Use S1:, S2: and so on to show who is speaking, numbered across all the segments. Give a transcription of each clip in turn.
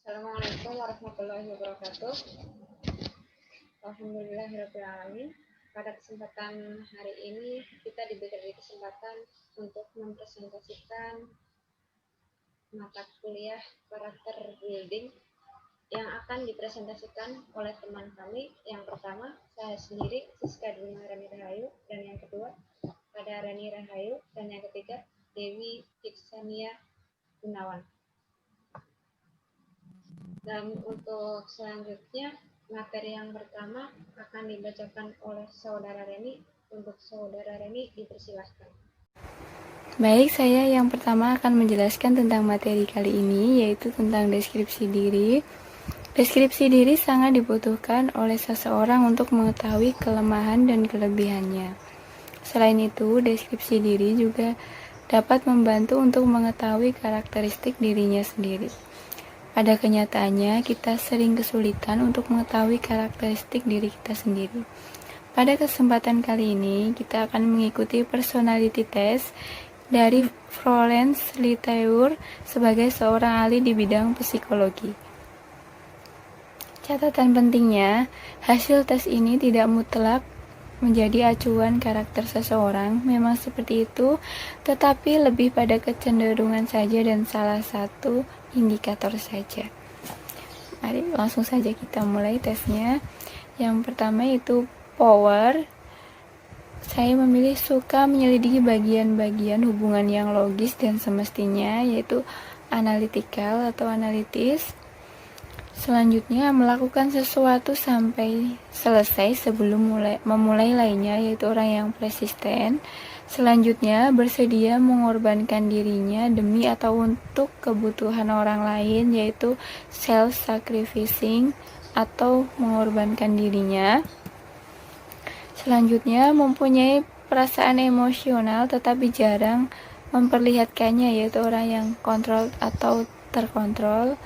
S1: Assalamualaikum warahmatullahi wabarakatuh. Alhamdulillahirrahmanirrahim. Pada kesempatan hari ini kita diberi kesempatan untuk mempresentasikan mata kuliah karakter building yang akan dipresentasikan oleh teman kami. Yang pertama, saya sendiri, Siska Duma Rani Rahayu, dan yang kedua, pada Rani Rahayu, dan yang ketiga, Dewi Iksania Gunawan. Dan untuk selanjutnya, materi yang pertama akan dibacakan oleh Saudara Reni. Untuk Saudara Reni, dipersilahkan.
S2: Baik, saya yang pertama akan menjelaskan tentang materi kali ini, yaitu tentang deskripsi diri. Deskripsi diri sangat dibutuhkan oleh seseorang untuk mengetahui kelemahan dan kelebihannya. Selain itu, deskripsi diri juga dapat membantu untuk mengetahui karakteristik dirinya sendiri. Pada kenyataannya, kita sering kesulitan untuk mengetahui karakteristik diri kita sendiri. Pada kesempatan kali ini, kita akan mengikuti personality test dari Florence Littauer sebagai seorang ahli di bidang psikologi. Catatan pentingnya, hasil tes ini tidak mutlak menjadi acuan karakter seseorang, memang seperti itu, tetapi lebih pada kecenderungan saja dan salah satu indikator saja. Mari langsung saja kita mulai tesnya. Yang pertama itu power. Saya memilih suka menyelidiki bagian-bagian hubungan yang logis dan semestinya, yaitu analytical atau analitis. Selanjutnya, melakukan sesuatu sampai selesai sebelum memulai lainnya, yaitu orang yang persisten. Selanjutnya, bersedia mengorbankan dirinya demi atau untuk kebutuhan orang lain, yaitu self-sacrificing atau mengorbankan dirinya. Selanjutnya, mempunyai perasaan emosional tetapi jarang memperlihatkannya, yaitu orang yang kontrol atau terkontrol.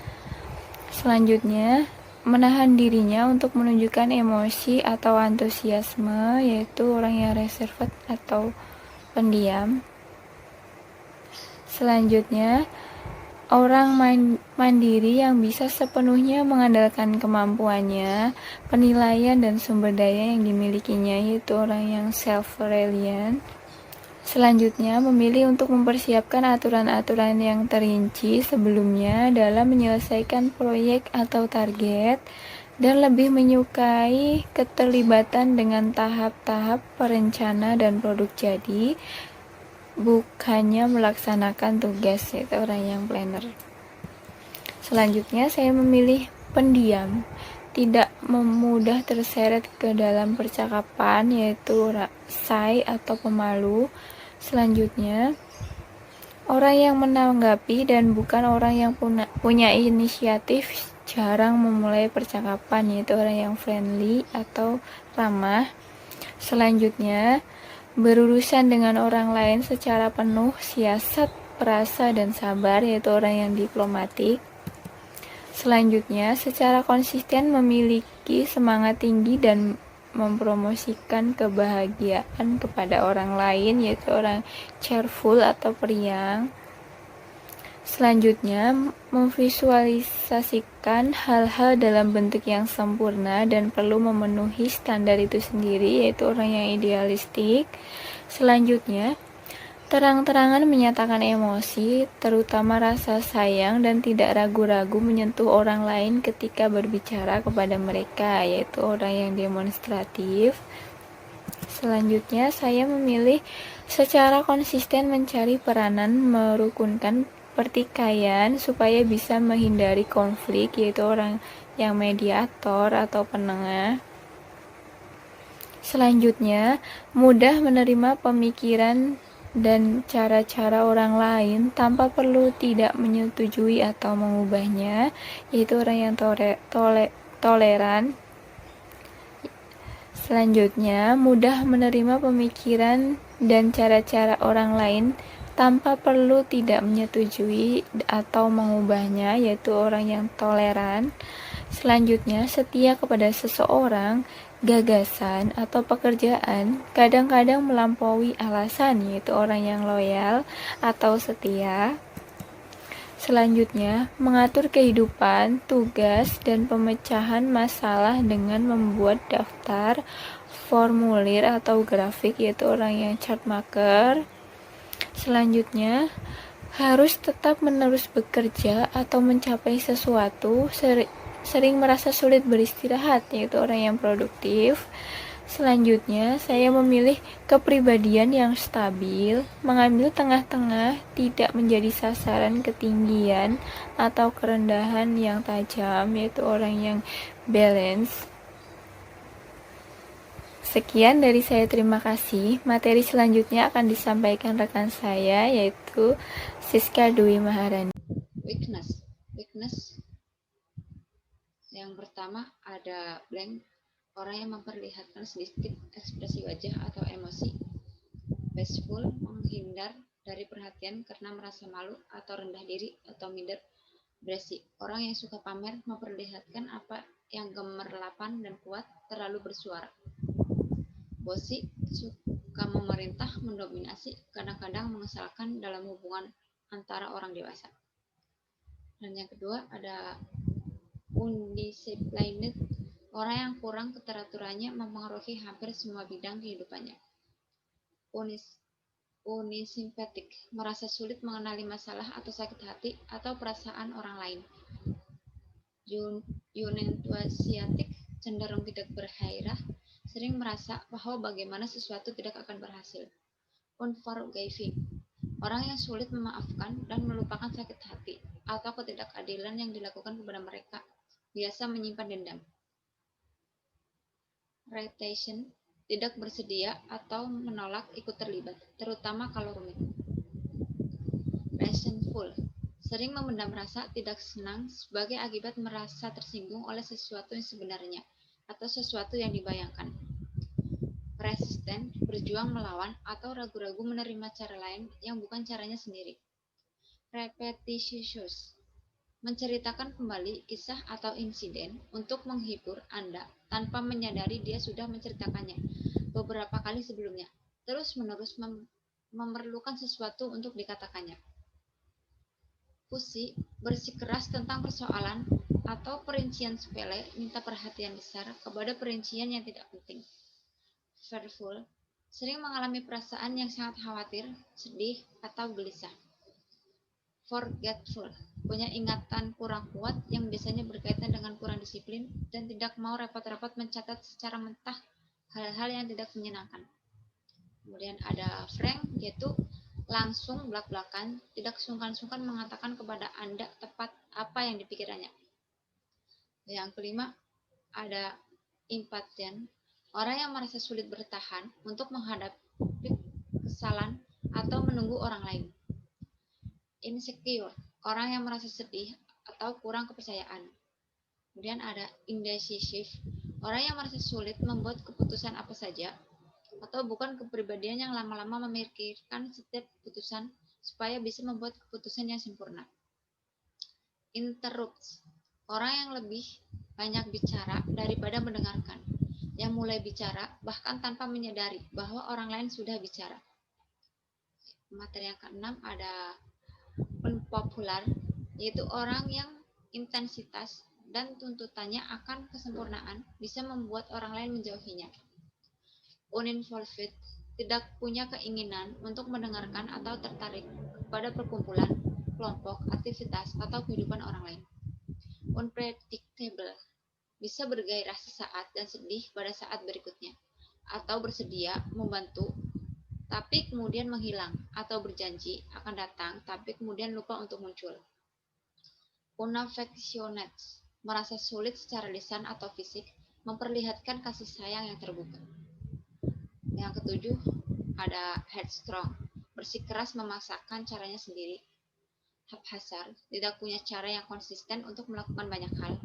S2: Selanjutnya, menahan dirinya untuk menunjukkan emosi atau antusiasme, yaitu orang yang reserved atau pendiam. Selanjutnya, orang mandiri yang bisa sepenuhnya mengandalkan kemampuannya, penilaian dan sumber daya yang dimilikinya, yaitu orang yang self-reliant. Selanjutnya, memilih untuk mempersiapkan aturan-aturan yang terinci sebelumnya dalam menyelesaikan proyek atau target, dan lebih menyukai keterlibatan dengan tahap-tahap perencana dan produk jadi, bukannya melaksanakan tugas, yaitu orang yang planner. Selanjutnya, saya memilih pendiam, tidak mudah terseret ke dalam percakapan, yaitu shy atau pemalu. Selanjutnya, orang yang menanggapi dan bukan orang yang punya inisiatif, jarang memulai percakapan, yaitu orang yang friendly atau ramah. Selanjutnya, berurusan dengan orang lain secara penuh siasat, perasa, dan sabar, yaitu orang yang diplomatik. Selanjutnya, secara konsisten memiliki semangat tinggi dan mempromosikan kebahagiaan kepada orang lain, yaitu orang cheerful atau periang. Selanjutnya, memvisualisasikan hal-hal dalam bentuk yang sempurna dan perlu memenuhi standar itu sendiri, yaitu orang yang idealistik. Selanjutnya, terang-terangan menyatakan emosi, terutama rasa sayang, dan tidak ragu-ragu menyentuh orang lain ketika berbicara kepada mereka, yaitu orang yang demonstratif. Selanjutnya, saya memilih secara konsisten mencari peranan merukunkan pertikaian supaya bisa menghindari konflik, yaitu orang yang mediator atau penengah. Selanjutnya, mudah menerima pemikiran dan cara-cara orang lain tanpa perlu tidak menyetujui atau mengubahnya, yaitu orang yang toleran. Selanjutnya, mudah menerima pemikiran dan cara-cara orang lain tanpa perlu tidak menyetujui atau mengubahnya, yaitu orang yang toleran. Selanjutnya, setia kepada seseorang, gagasan, atau pekerjaan, kadang-kadang melampaui alasan, yaitu orang yang loyal atau setia. Selanjutnya, mengatur kehidupan, tugas, dan pemecahan masalah dengan membuat daftar, formulir, atau grafik, yaitu orang yang chart maker. Selanjutnya, harus tetap menerus bekerja atau mencapai sesuatu, sering merasa sulit beristirahat, yaitu orang yang produktif. Selanjutnya, saya memilih kepribadian yang stabil, mengambil tengah-tengah, tidak menjadi sasaran ketinggian atau kerendahan yang tajam, yaitu orang yang balance. Sekian dari saya, terima kasih. Materi selanjutnya akan disampaikan rekan saya, yaitu Siska Dwi Maharani.
S1: Weakness. Yang pertama ada blank, orang yang memperlihatkan sedikit ekspresi wajah atau emosi. Bashful, menghindar dari perhatian karena merasa malu atau rendah diri atau minder. Brassy, orang yang suka pamer, memperlihatkan apa yang gemerlapan dan kuat, terlalu bersuara. Bossy, suka memerintah, mendominasi, kadang-kadang mengesalkan dalam hubungan antara orang dewasa. Dan yang kedua ada undisciplined, orang yang kurang keteraturannya mempengaruhi hampir semua bidang kehidupannya. Unisimpatik, merasa sulit mengenali masalah atau sakit hati atau perasaan orang lain. Unenthusiastic, cenderung tidak bergairah, sering merasa bahwa bagaimana sesuatu tidak akan berhasil. Unforgiving, orang yang sulit memaafkan dan melupakan sakit hati atau ketidakadilan yang dilakukan kepada mereka, biasa menyimpan dendam. Retention, tidak bersedia atau menolak ikut terlibat, terutama kalau rumit. Resentful, sering memendam rasa tidak senang sebagai akibat merasa tersinggung oleh sesuatu yang sebenarnya atau sesuatu yang dibayangkan. Resistant, berjuang melawan atau ragu-ragu menerima cara lain yang bukan caranya sendiri. Repetitious, menceritakan kembali kisah atau insiden untuk menghibur Anda tanpa menyadari dia sudah menceritakannya beberapa kali sebelumnya, terus-menerus memerlukan sesuatu untuk dikatakannya. Pusy, bersikeras tentang persoalan atau perincian sepele, minta perhatian besar kepada perincian yang tidak penting. Fearful, sering mengalami perasaan yang sangat khawatir, sedih, atau gelisah. Forgetful, punya ingatan kurang kuat yang biasanya berkaitan dengan kurang disiplin dan tidak mau repot-repot mencatat secara mentah hal-hal yang tidak menyenangkan. Kemudian ada frank, yaitu langsung belak-belakan, tidak sungkan-sungkan mengatakan kepada Anda tepat apa yang dipikirkannya. Yang kelima ada impatient, orang yang merasa sulit bertahan untuk menghadapi kesalahan atau menunggu orang lain. Insecure, orang yang merasa sedih atau kurang kepercayaan. Kemudian ada indecisive, orang yang merasa sulit membuat keputusan apa saja, atau bukan kepribadian yang lama-lama memikirkan setiap keputusan supaya bisa membuat keputusan yang sempurna. Interrupts, orang yang lebih banyak bicara daripada mendengarkan, yang mulai bicara bahkan tanpa menyadari bahwa orang lain sudah bicara. Materi yang keenam ada unpopular, yaitu orang yang intensitas dan tuntutannya akan kesempurnaan bisa membuat orang lain menjauhinya. Uninvolved, tidak punya keinginan untuk mendengarkan atau tertarik pada perkumpulan, kelompok, aktivitas, atau kehidupan orang lain. Unpredictable, bisa bergairah sesaat dan sedih pada saat berikutnya, atau bersedia membantu tapi kemudian menghilang, atau berjanji akan datang tapi kemudian lupa untuk muncul. Unaffectionate, merasa sulit secara lisan atau fisik memperlihatkan kasih sayang yang terbuka. Yang ketujuh ada headstrong, bersikeras memaksakan caranya sendiri. Haphazard, tidak punya cara yang konsisten untuk melakukan banyak hal.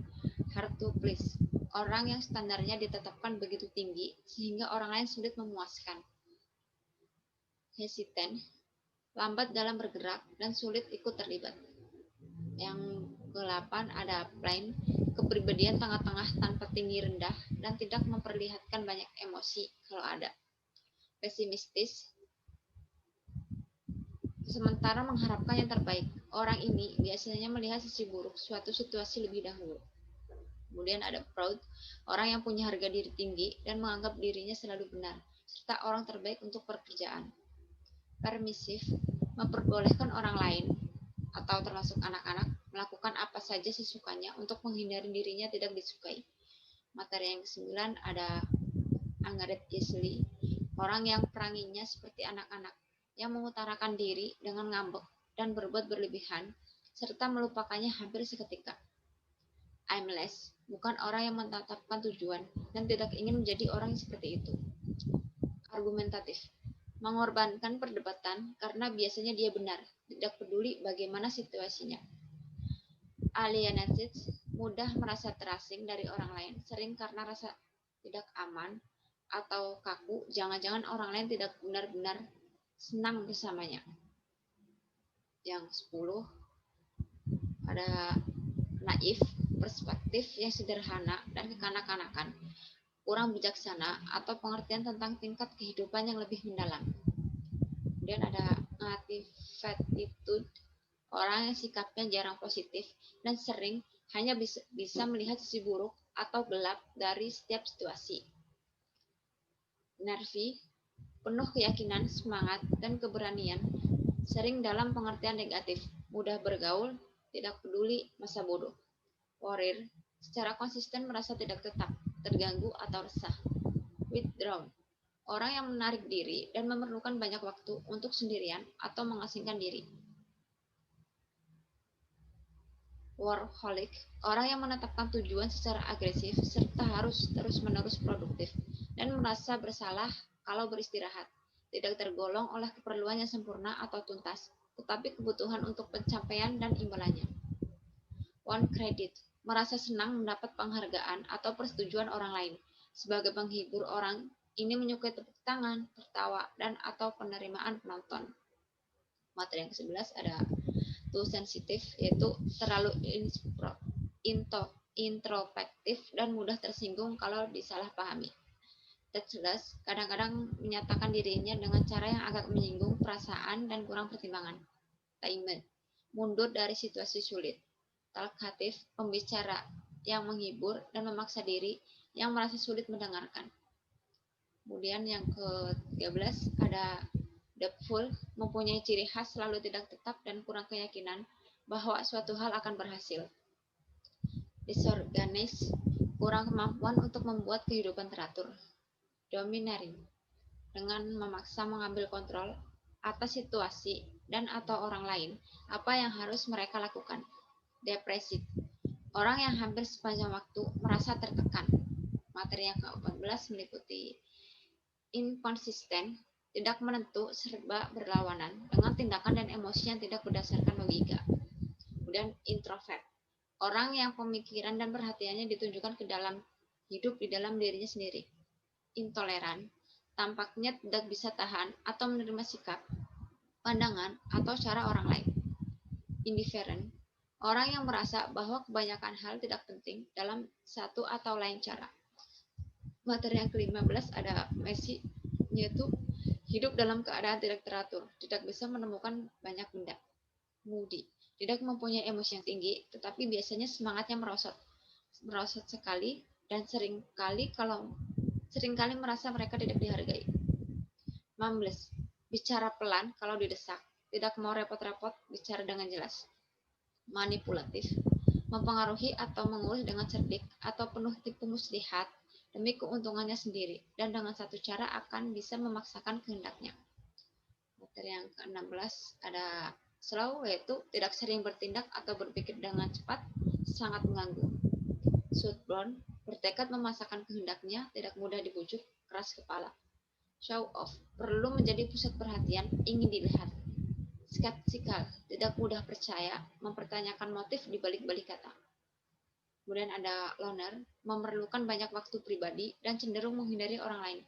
S1: Hard to please, orang yang standarnya ditetapkan begitu tinggi sehingga orang lain sulit memuaskan. Hesitant, lambat dalam bergerak dan sulit ikut terlibat. Yang ke-8 ada plain, kepribadian tengah-tengah tanpa tinggi rendah dan tidak memperlihatkan banyak emosi kalau ada. Pesimistis, sementara mengharapkan yang terbaik. Orang ini biasanya melihat sisi buruk suatu situasi lebih dahulu. Kemudian ada proud, orang yang punya harga diri tinggi dan menganggap dirinya selalu benar, serta orang terbaik untuk pekerjaan. Permisif, memperbolehkan orang lain atau termasuk anak-anak melakukan apa saja sesukanya untuk menghindari dirinya tidak disukai. Materi yang ke-9 ada Angered easily, orang yang peranginya seperti anak-anak, yang mengutarakan diri dengan ngambek dan berbuat berlebihan, serta melupakannya hampir seketika. Aimless, bukan orang yang menetapkan tujuan dan tidak ingin menjadi orang yang seperti itu. Argumentatif, mengorbankan perdebatan karena biasanya dia benar, tidak peduli bagaimana situasinya. Alienated, mudah merasa terasing dari orang lain, sering karena rasa tidak aman atau kaku, jangan-jangan orang lain tidak benar-benar senang bersamanya. Yang 10 ada naif, perspektif yang sederhana dan kekanak-kanakan, kurang bijaksana atau pengertian tentang tingkat kehidupan yang lebih mendalam. Kemudian ada anti-fatitude, orang yang sikapnya jarang positif dan sering hanya bisa melihat sisi buruk atau gelap dari setiap situasi. Nervy, penuh keyakinan, semangat, dan keberanian, sering dalam pengertian negatif, mudah bergaul, tidak peduli masa bodoh. Warrior, secara konsisten merasa tidak tetap, terganggu atau resah. Withdrawn, orang yang menarik diri dan memerlukan banyak waktu untuk sendirian atau mengasingkan diri. Workaholic, orang yang menetapkan tujuan secara agresif serta harus terus-menerus produktif dan merasa bersalah kalau beristirahat, tidak tergolong oleh keperluan yang sempurna atau tuntas, tetapi kebutuhan untuk pencapaian dan imbalannya. One credit, merasa senang mendapat penghargaan atau persetujuan orang lain. Sebagai penghibur orang, ini menyukai tepuk tangan, tertawa, dan atau penerimaan penonton. Materi yang ke-11 ada too sensitive, yaitu terlalu introspektif dan mudah tersinggung kalau disalahpahami. Tactless, kadang-kadang menyatakan dirinya dengan cara yang agak menyinggung perasaan dan kurang pertimbangan. Timed, mundur dari situasi sulit. Talkative, pembicara yang menghibur dan memaksa diri yang merasa sulit mendengarkan. Kemudian yang ke-13 ada doubtful, mempunyai ciri khas selalu tidak tetap dan kurang keyakinan bahwa suatu hal akan berhasil. Disorganized, kurang kemampuan untuk membuat kehidupan teratur. Domineering, dengan memaksa mengambil kontrol atas situasi dan atau orang lain, apa yang harus mereka lakukan. Depresif, orang yang hampir sepanjang waktu merasa tertekan. Materi yang ke-14 meliputi inkonsisten, tidak menentu, serba berlawanan dengan tindakan dan emosi yang tidak berdasarkan logika. Kemudian introvert, orang yang pemikiran dan perhatiannya ditunjukkan ke dalam hidup di dalam dirinya sendiri. Intoleran, tampaknya tidak bisa tahan atau menerima sikap, pandangan, atau cara orang lain. Indifferent, orang yang merasa bahwa kebanyakan hal tidak penting dalam satu atau lain cara. Materi yang ke-15 ada messy, yaitu hidup dalam keadaan tidak teratur, tidak bisa menemukan banyak benda. Moody, tidak mempunyai emosi yang tinggi, tetapi biasanya semangatnya merosot sekali dan seringkali merasa mereka tidak dihargai. Mumbles, bicara pelan kalau didesak, tidak mau repot-repot bicara dengan jelas. Manipulatif, mempengaruhi atau mengurus dengan cerdik atau penuh tipu muslihat demi keuntungannya sendiri dan dengan satu cara akan bisa memaksakan kehendaknya. Materi yang ke-16 ada slow, yaitu tidak sering bertindak atau berpikir dengan cepat, sangat mengganggu. Shutdown, bertekad memaksakan kehendaknya, tidak mudah dibujuk, keras kepala. Show off, perlu menjadi pusat perhatian, ingin dilihat. Skeptical, tidak mudah percaya, mempertanyakan motif di balik-balik kata. Kemudian ada loner, memerlukan banyak waktu pribadi dan cenderung menghindari orang lain.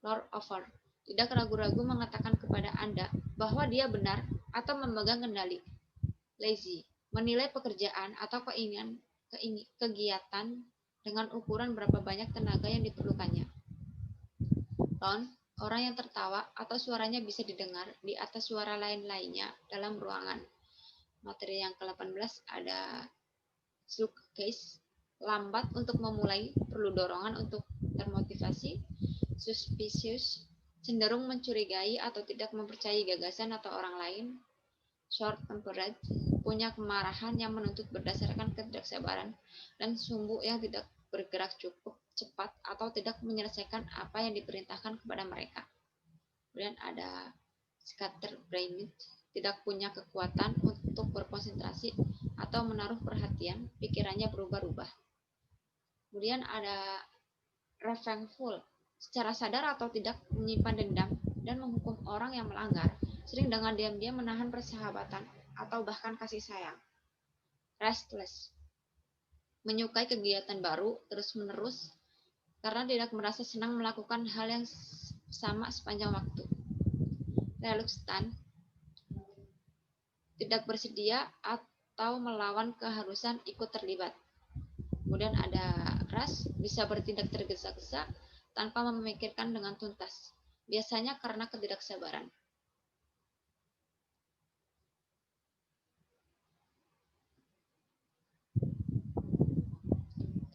S1: Lord over, tidak ragu-ragu mengatakan kepada Anda bahwa dia benar atau memegang kendali. Lazy, menilai pekerjaan atau kegiatan dengan ukuran berapa banyak tenaga yang diperlukannya. Lone, orang yang tertawa atau suaranya bisa didengar di atas suara lain-lainnya dalam ruangan. Materi yang ke-18 ada sluggish, lambat untuk memulai, perlu dorongan untuk termotivasi, suspicious, cenderung mencurigai atau tidak mempercayai gagasan atau orang lain, short-tempered, punya kemarahan yang menuntut berdasarkan ketidaksabaran, dan sumbu yang tidak bergerak cukup cepat atau tidak menyelesaikan apa yang diperintahkan kepada mereka. Kemudian ada scatterbrained, tidak punya kekuatan untuk berkonsentrasi atau menaruh perhatian, pikirannya berubah-ubah. Kemudian ada revengeful, secara sadar atau tidak menyimpan dendam dan menghukum orang yang melanggar, sering dengan diam-diam menahan persahabatan atau bahkan kasih sayang. Restless, menyukai kegiatan baru terus-menerus karena tidak merasa senang melakukan hal yang sama sepanjang waktu. Reluctant, tidak bersedia atau melawan keharusan ikut terlibat. Kemudian ada ras, bisa bertindak tergesa-gesa tanpa memikirkan dengan tuntas, biasanya karena ketidaksabaran.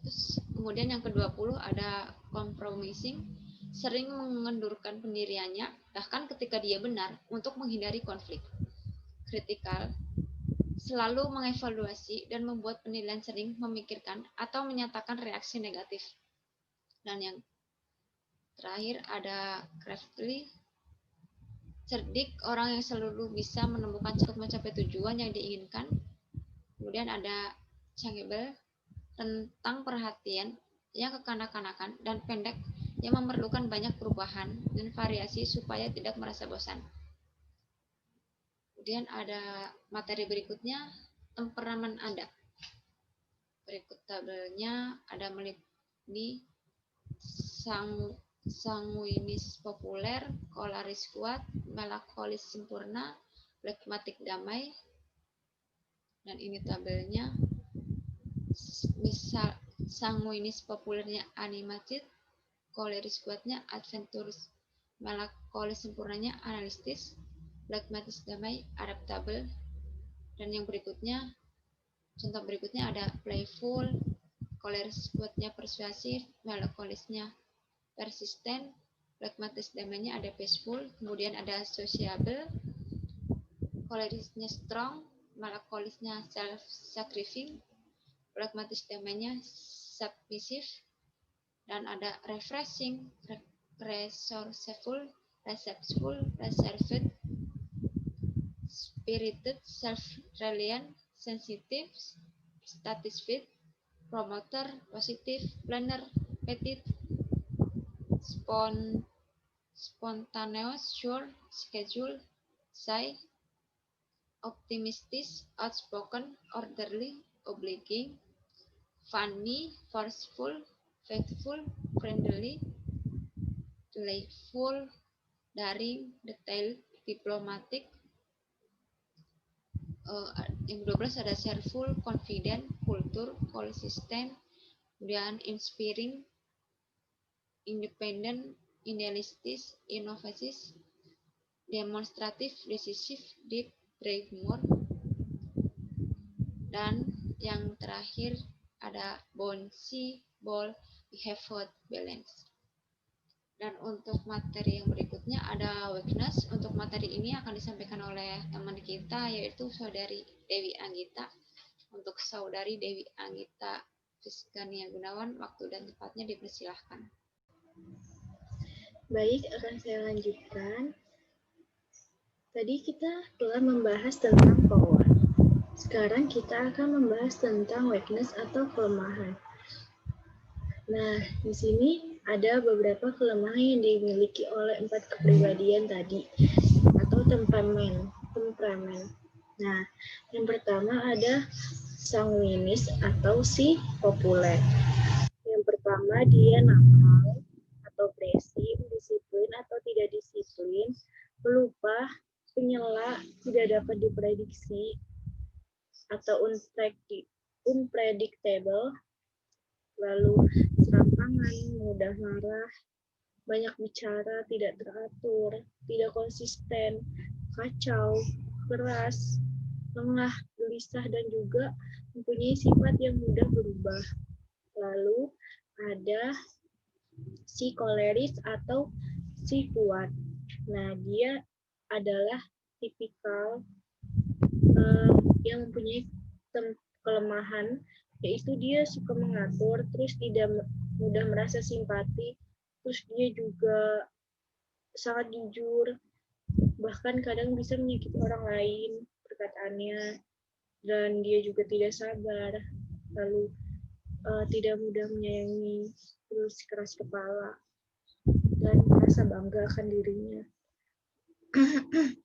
S1: Terus kemudian yang ke-20 ada compromising, sering mengendurkan pendiriannya bahkan ketika dia benar untuk menghindari konflik. Kritikal, selalu mengevaluasi dan membuat penilaian, sering memikirkan atau menyatakan reaksi negatif. Dan yang terakhir ada craftily, cerdik, orang yang selalu bisa menemukan cepat mencapai tujuan yang diinginkan. Kemudian ada changeable, tentang perhatian yang kekanak-kanakan dan pendek yang memerlukan banyak perubahan dan variasi supaya tidak merasa bosan. Kemudian ada materi berikutnya, temperamen Anda. Berikut tabelnya ada meliputi sanguinis populer, kolaris kuat, melankolis sempurna, flegmatik damai. Dan ini tabelnya. Misal sanguinis populernya animated, koleris kuatnya adventurous, melankolis sempurnanya analistis, flegmatis damai adaptable. Dan yang berikutnya, contoh berikutnya ada playful, koleris kuatnya persuasif, melankolisnya persisten, flegmatis damainya ada peaceful. Kemudian ada sociable, kolerisnya strong, melankolisnya self-sacrificing, pragmatis damainya submissive. Dan ada refreshing, resourceful, reserved, spirited, self-reliant, sensitive, satisfied, promoter, positive, planner, petit, spontaneous, sure, schedule, shy, optimistic, outspoken, orderly, obliging, funny, forceful, faithful, friendly, delightful, daring, detailed, diplomatic. Yang 12 ada cheerful, confident, kultur, consistent, kemudian inspiring, independent, idealistic, innovative, demonstrative, decisive, deep, brave, more. Dan yang terakhir ada bouncy, ball, behavior, balance. Dan untuk materi yang berikutnya ada weakness. Untuk materi ini akan disampaikan oleh teman kita, yaitu saudari Dewi Anggita. Untuk saudari Dewi Anggita Fiskania Gunawan, waktu dan tempatnya dipersilahkan.
S3: Baik, akan saya lanjutkan. Tadi kita telah membahas tentang power. Sekarang kita akan membahas tentang weakness atau kelemahan. Nah, di sini ada beberapa kelemahan yang dimiliki oleh 4 kepribadian tadi, atau temperamen. Nah, yang pertama ada sanguinis atau si populer. Yang pertama dia nakal atau agresif, disiplin atau tidak disiplin, pelupa, penyela, tidak dapat diprediksi, atau unpredictable, lalu serampangan, mudah marah, banyak bicara, tidak teratur, tidak konsisten, kacau, keras, lengah, gelisah, dan juga mempunyai sifat yang mudah berubah. Lalu ada si koleris atau si kuat. Nah, dia adalah tipikal yang mempunyai kelemahan, yaitu dia suka mengatur, terus tidak mudah merasa simpati, terus dia juga sangat jujur, bahkan kadang bisa menyakiti orang lain perkataannya, dan dia juga tidak sabar, lalu tidak mudah menyayangi, terus keras kepala, dan merasa bangga akan dirinya.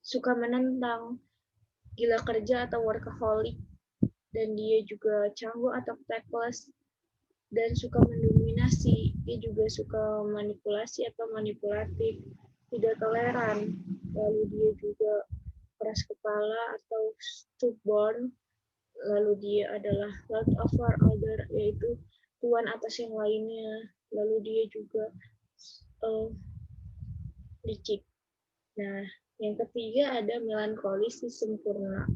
S3: Suka menentang, gila kerja atau workaholic, dan dia juga canggung atau tactless, dan suka mendominasi. Dia juga suka manipulasi atau manipulatif, tidak toleran, lalu dia juga keras kepala atau stubborn, lalu dia adalah lord over other, yaitu tuan atas yang lainnya, lalu dia juga licik. Nah, yang ketiga ada melankolis si sempurna.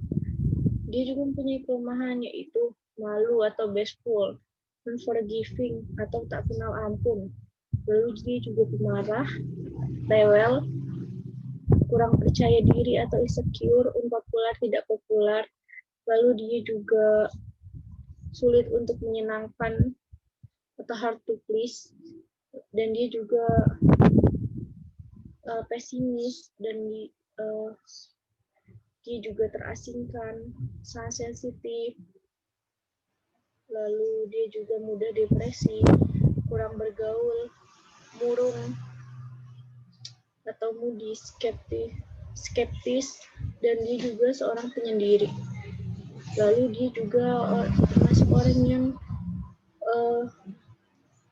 S3: Dia juga mempunyai kelemahan, yaitu malu atau bashful, unforgiving atau tak kenal ampun. Lalu dia juga pemarah, rewel, kurang percaya diri atau insecure, unpopular, tidak populer. Lalu dia juga sulit untuk menyenangkan atau hard to please, dan dia juga pesimis, dan dia juga terasingkan, sangat sensitif. Lalu dia juga mudah depresi, kurang bergaul, murung atau moody, skeptis, dan dia juga seorang penyendiri. Lalu dia juga termasuk orang yang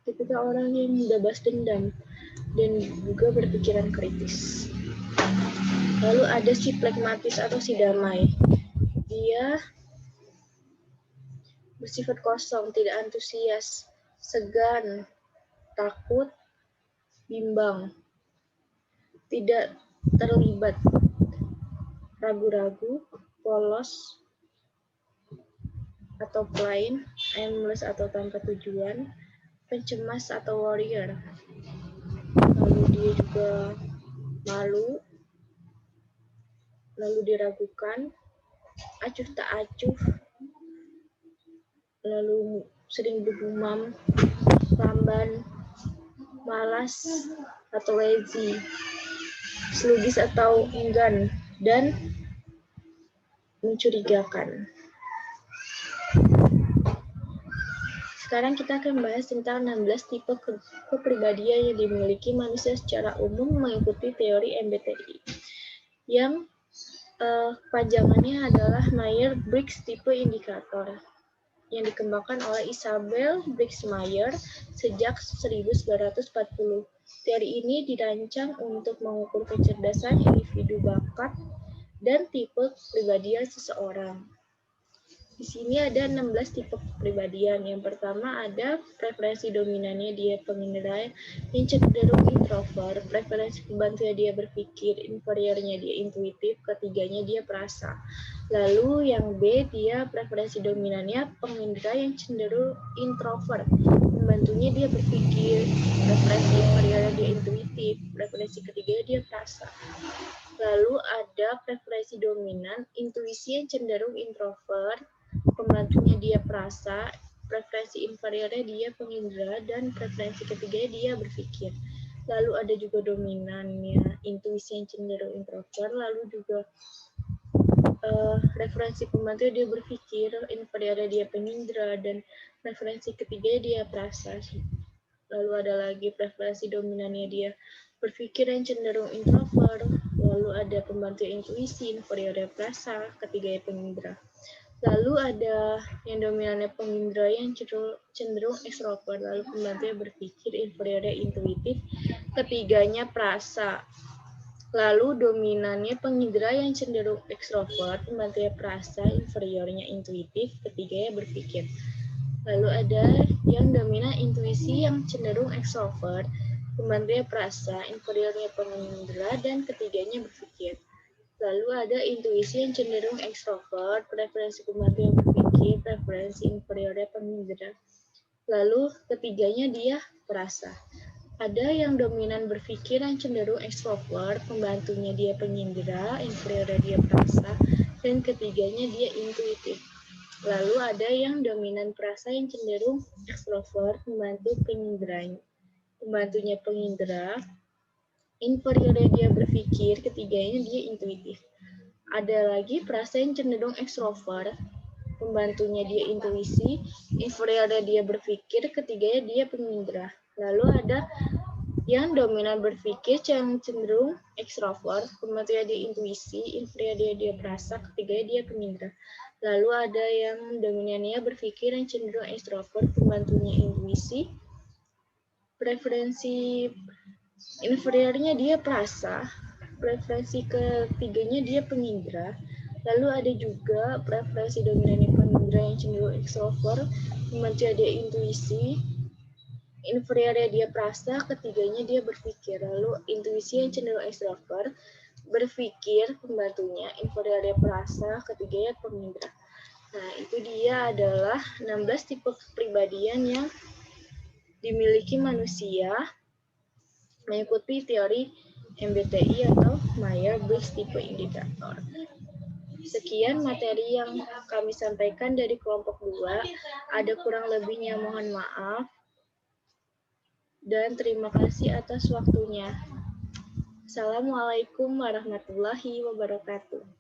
S3: ketika orang yang mudah balas dendam dan juga berpikiran kritis. Lalu ada si plekmatis atau si damai. Dia bersifat kosong, tidak antusias, segan, takut, bimbang, tidak terlibat, ragu-ragu, polos atau plain, aimless atau tanpa tujuan, pencemas atau warrior. Lalu dia juga malu, lalu diragukan, acuh tak acuh, lalu sering bergumam, lamban, malas atau lazy, sluggish atau enggan, dan mencurigakan. Sekarang kita akan bahas tentang 16 tipe kepribadian yang dimiliki manusia secara umum mengikuti teori MBTI. Yang panjangannya adalah Myers-Briggs tipe indikator yang dikembangkan oleh Isabel Briggs Myers sejak 1940. Teori ini dirancang untuk mengukur kecerdasan individu, bakat, dan tipe kepribadian seseorang. Di sini ada 16 tipe kepribadian. Yang pertama ada preferensi dominannya dia penginderaan yang cenderung introvert, preferensi pembantunya dia berpikir, inferiornya dia intuitif, ketiganya dia perasa. Lalu yang B dia preferensi dominannya pengindera yang cenderung introvert, pembantunya dia berpikir, preferensi inferiornya dia intuitif, preferensi ketiganya dia perasa. Lalu ada preferensi dominan intuisi yang cenderung introvert, pembantunya dia perasa, preferensi inferiornya dia pengindera, dan preferensi ketiganya dia berpikir. Lalu ada juga dominannya intuisi yang cenderung introvert, lalu juga referensi pembantu dia berpikir, inferiornya dia pengindera, dan preferensi ketiganya dia perasa. Lalu ada lagi preferensi dominannya dia berpikir yang cenderung introvert, lalu ada pembantu intuisi, inferiornya perasa, ketiganya pengindera. Lalu ada yang dominannya pengindera yang cenderung extrovert, lalu pembantunya berpikir, inferiornya intuitif, ketiganya perasa. Lalu dominannya pengindera yang cenderung extrovert, pembantunya perasa, inferiornya intuitif, ketiganya berpikir. Lalu ada yang dominan intuisi yang cenderung extrovert, pembantunya perasa, inferiornya pengindra, dan ketiganya berpikir. Lalu ada intuisi yang cenderung ekstrovert, preferensi pembantu yang berpikir, preferensi inferiornya pengindra. Lalu ketiganya dia perasa. Ada yang dominan berpikir yang cenderung ekstrovert, pembantunya dia pengindra, inferiornya dia perasa, dan ketiganya dia intuitif. Lalu ada yang dominan perasa yang cenderung ekstrovert, pembantunya pengindra, inferiornya dia berpikir, ketiganya dia intuitif. Ada lagi perasa yang cenderung ekstrovert, pembantunya dia intuisi, inferiornya dia berpikir, ketiganya dia pengindra. Lalu ada yang dominan berpikir yang cenderung ekstrovert, pembantunya dia intuisi, inferiornya dia perasa, ketiganya dia pengindra. Lalu ada yang dominannya berpikir yang cenderung ekstrovert, pembantunya intuisi, preferensi inferiornya dia perasa, preferensi ketiganya dia pengindra. Lalu ada juga preferensi dominannya pengindra yang cenderung ekstrovert, pembantunya dia intuisi, inferiornya dia perasa, ketiganya dia berpikir. Lalu intuisi yang cenderung ekstrovert, berpikir pembantunya, inferiornya perasa, ketiganya pengindra. Nah, itu dia adalah 16 tipe kepribadian yang dimiliki manusia mengikuti teori MBTI atau Myers-Briggs Type Indicator. Sekian materi yang kami sampaikan dari kelompok 2. Ada kurang lebihnya mohon maaf. Dan terima kasih atas waktunya. Assalamualaikum warahmatullahi wabarakatuh.